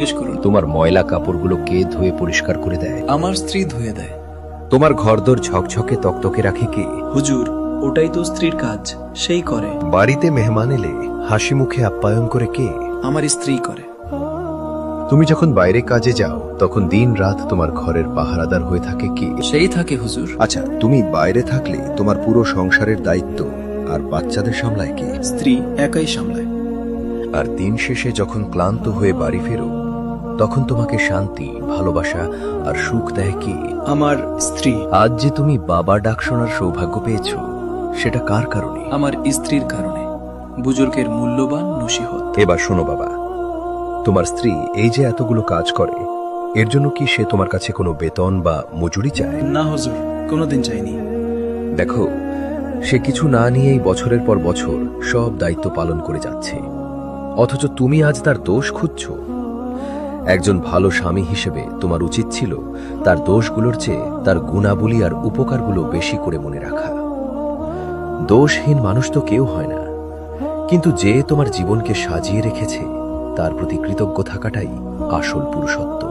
জিজ্ঞেস করুন। তোমার ময়লা কাপড়গুলো কে ধুয়ে পরিষ্কার করে দেয়? আমার স্ত্রী ধুয়ে দেয়। তোমার ঘরদোর ঝকঝকে তকতকে রাখে কে? হুজুর, ওটাই তো স্ত্রীর কাজ, সেই করে। বাড়িতে মেহমান এলে হাসি মুখে আপ্যায়ন করে কে? আমার স্ত্রী করে। তুমি যখন বাইরে কাজে যাও তখন দিন রাত তোমার ঘরের পাহারাদার হয়ে থাকে কে? সেই থাকে হুজুর। আচ্ছা, তুমি বাইরে থাকলে তোমার পুরো সংসারের দায়িত্ব আর বাচ্চাদের সামলায় কে? স্ত্রী একাই সামলায়। আর দিন শেষে যখন ক্লান্ত হয়ে বাড়ি ফেরো তখন তোমাকে শান্তি, ভালোবাসা আর সুখ দেয় কে? আমার স্ত্রী। আজ যে তুমি বাবা ডাক শোনার সৌভাগ্য পেয়েছো সেটা কার কারণে? আমার স্ত্রীর কারণে। বুজুর্গের মূল্যবান নসিহত। এবার শোনো বাবা, তোমার স্ত্রী এই যে এতগুলো কাজ করে এর জন্য কি সে তোমার কাছে কোনো বেতন বা মজুরি চায়? না হুজুর, কোনোদিন চাইনি। দেখো, সে কিছু না নিয়েই বছরের পর বছর সব দায়িত্ব পালন করে যাচ্ছে, অথচ তুমি আজ তার দোষ খুঁজছ। একজন ভালো স্বামী হিসেবে তোমার উচিত ছিল তার দোষগুলোর চেয়ে তার গুণাবলী আর উপকারগুলো বেশি করে মনে রাখা। দোষহীন মানুষ তো কেউ হয় না, কিন্তু যে তোমার জীবনকে সাজিয়ে রেখেছে তার প্রতি কৃতজ্ঞ থাকাটাই আসল পুরুষত্ব।